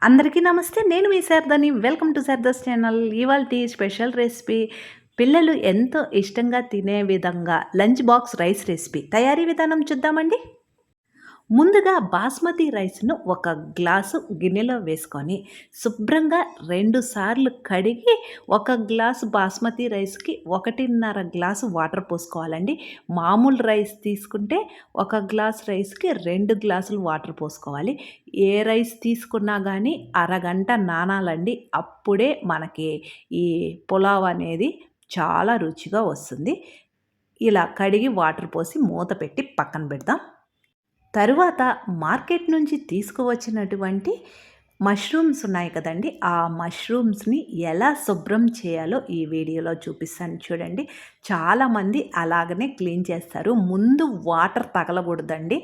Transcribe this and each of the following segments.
అందరికీ నమస్తే. నేను మీ శారదని. Welcome to Sharada's channel. ఇవాల్టి స్పెషల్ రెసిపీ పిల్లలు ఎంతో ఇష్టంగా తినే విధంగా లంచ్ బాక్స్ రైస్ రెసిపీ. తయారీ విధానం చూద్దామండి. ముందుగా బాస్మతి రైస్ను ఒక గ్లాసు గిన్నెలో వేసుకొని శుభ్రంగా 2 సార్లు కడిగి ఒక గ్లాసు బాస్మతి రైస్కి 1.5 గ్లాసు వాటర్ పోసుకోవాలండి. మామూలు రైస్ తీసుకుంటే ఒక గ్లాస్ రైస్కి 2 గ్లాసులు వాటర్ పోసుకోవాలి. ఏ రైస్ తీసుకున్నా కానీ అరగంట నానాలండి. అప్పుడే మనకి ఈ పులావ్ అనేది చాలా రుచిగా వస్తుంది. ఇలా కడిగి వాటర్ పోసి మూత పెట్టి పక్కన పెడదాం. తరువాత మార్కెట్ నుంచి తీసుకువచ్చినటువంటి మష్రూమ్స్ ఉన్నాయి కదండి, ఆ మష్రూమ్స్ని ఎలా శుభ్రం చేయాలో ఈ వీడియోలో చూపిస్తాను చూడండి. చాలామంది అలాగనే క్లీన్ చేస్తారు. ముందు వాటర్ తగలకూడదండి.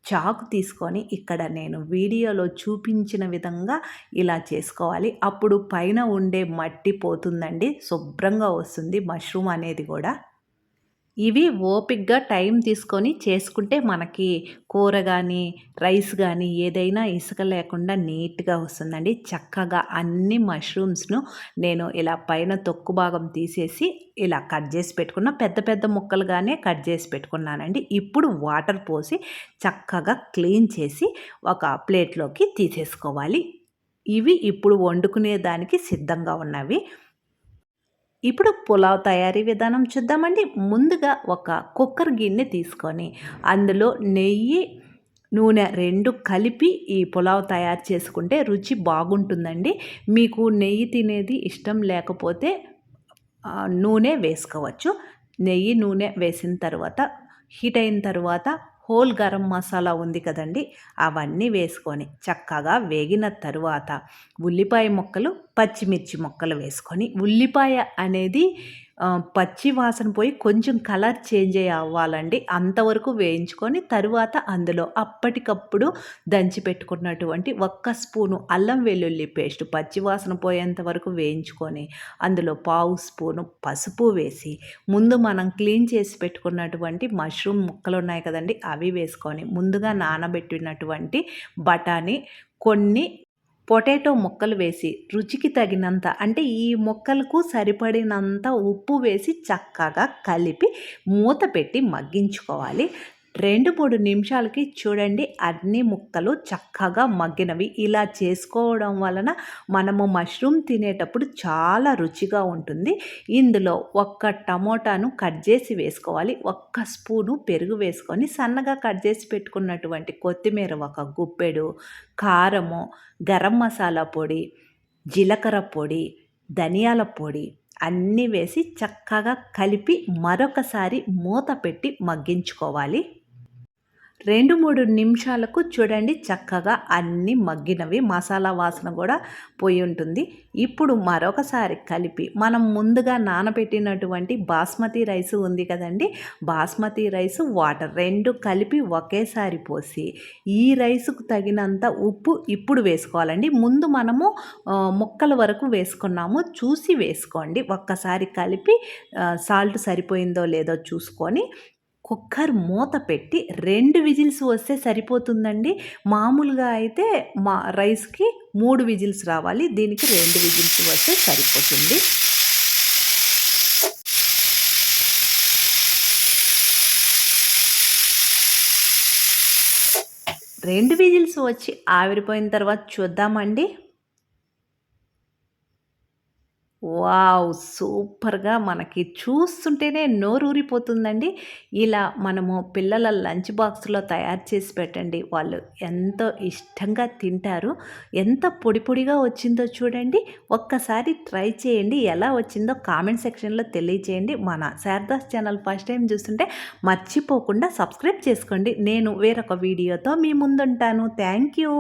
చాకు తీసుకొని ఇక్కడ నేను వీడియోలో చూపించిన విధంగా ఇలా చేసుకోవాలి. అప్పుడు పైన ఉండే మట్టి పోతుందండి, శుభ్రంగా వస్తుంది మష్రూమ్ అనేది కూడా. ఇవి ఓపికగా టైం తీసుకొని చేసుకుంటే మనకి కూర కానీ రైస్ కానీ ఏదైనా ఇసుక లేకుండా నీట్గా వస్తుందండి. చక్కగా అన్ని మష్రూమ్స్ను నేను ఇలా పైన తొక్కు భాగం తీసేసి ఇలా కట్ చేసి పెట్టుకున్న, పెద్ద పెద్ద ముక్కలుగానే కట్ చేసి పెట్టుకున్నానండి. ఇప్పుడు వాటర్ పోసి చక్కగా క్లీన్ చేసి ఒక ప్లేట్లోకి తీసేసుకోవాలి. ఇవి ఇప్పుడు వండుకునే దానికి సిద్ధంగా ఉన్నవి. ఇప్పుడు పులావ్ తయారీ విధానం చూద్దామండి. ముందుగా ఒక కుక్కర్ గిన్నె తీసుకొని అందులో నెయ్యి, నూనె 2 కలిపి ఈ పులావ్ తయారు చేసుకుంటే రుచి బాగుంటుందండి. మీకు నెయ్యి తినేది ఇష్టం లేకపోతే నూనె వేసుకోవచ్చు. నెయ్యి, నూనె వేసిన తర్వాత హీట్ అయిన తర్వాత హోల్ గరం మసాలా ఉంది కదండి, అవన్నీ వేసుకొని చక్కగా వేగిన తరువాత ఉల్లిపాయ ముక్కలు, పచ్చిమిర్చి ముక్కలు వేసుకొని, ఉల్లిపాయ అనేది పచ్చి వాసన పోయి కొంచెం కలర్ చేంజ్ అవ్వాలండి. అంతవరకు వేయించుకొని తరువాత అందులో అప్పటికప్పుడు దంచి పెట్టుకున్నటువంటి 1 స్పూను అల్లం వెల్లుల్లి పేస్ట్ పచ్చి వాసన పోయేంత వరకు వేయించుకొని అందులో 1/2 స్పూను పసుపు వేసి, ముందు మనం క్లీన్ చేసి పెట్టుకున్నటువంటి మష్రూమ్ ముక్కలు ఉన్నాయి కదండి, అవి వేసుకొని ముందుగా నానబెట్టినటువంటి బఠానీ, కొన్ని పొటాటో ముక్కలు వేసి రుచికి తగినంత, అంటే ఈ ముక్కలకు సరిపడినంత ఉప్పు వేసి చక్కగా కలిపి మూత పెట్టి మగ్గించుకోవాలి. 2-3 నిమిషాలకి చూడండి అన్ని ముక్కలు చక్కగా మగ్గినవి. ఇలా చేసుకోవడం వలన మనము మష్రూమ్ తినేటప్పుడు చాలా రుచిగా ఉంటుంది. ఇందులో 1 టమోటాను కట్ చేసి వేసుకోవాలి. 1 స్పూను పెరుగు వేసుకొని సన్నగా కట్ చేసి పెట్టుకున్నటువంటి కొత్తిమీర 1 గుప్పెడు, కారము, గరం మసాలా పొడి, జీలకర్ర పొడి, ధనియాల పొడి అన్నీ వేసి చక్కగా కలిపి మరొకసారి మూత పెట్టి మగ్గించుకోవాలి. 2-3 నిమిషాలకు చూడండి చక్కగా అన్నీ మగ్గినవి, మసాలా వాసన కూడా పోయి ఉంటుంది. ఇప్పుడు మరొకసారి కలిపి మనం ముందుగా నానబెట్టినటువంటి బాస్మతి రైస్ ఉంది కదండి, బాస్మతి రైస్ వాటర్ 2 కలిపి ఒకేసారి పోసి ఈ రైసుకు తగినంత ఉప్పు ఇప్పుడు వేసుకోవాలండి. ముందు మనము ముక్కల వరకు వేసుకున్నాము, చూసి వేసుకోండి. ఒక్కసారి కలిపి సాల్ట్ సరిపోయిందో లేదో చూసుకొని కుక్కర్ మూత పెట్టి 2 విజిల్స్ వస్తే సరిపోతుందండి. మామూలుగా అయితే రైస్కి 3 విజిల్స్ రావాలి, దీనికి 2 విజిల్స్ వస్తే సరిపోతుంది. 2 విజిల్స్ వచ్చి ఆవిరిపోయిన తర్వాత చూద్దామండి. వావ్! సూపర్‌గా మనకి చూస్తుంటేనే నోరూరిపోతుందండి. ఇలా మనము పిల్లల లంచ్ బాక్స్‌లో తయారు చేసి పెట్టండి. వాళ్ళు ఎంతో ఇష్టంగా తింటారు. ఎంత పొడి పొడిగా వచ్చిందో చూడండి. ఒక్కసారి ట్రై చేయండి. ఎలా వచ్చిందో కామెంట్ సెక్షన్‌లో తెలియచేయండి. మన శారదాస్ ఛానల్ ఫస్ట్ టైం చూస్తుంటే మర్చిపోకుండా సబ్స్క్రైబ్ చేసుకోండి. నేను వేరొక వీడియోతో మీ ముందుంటాను. Thank you.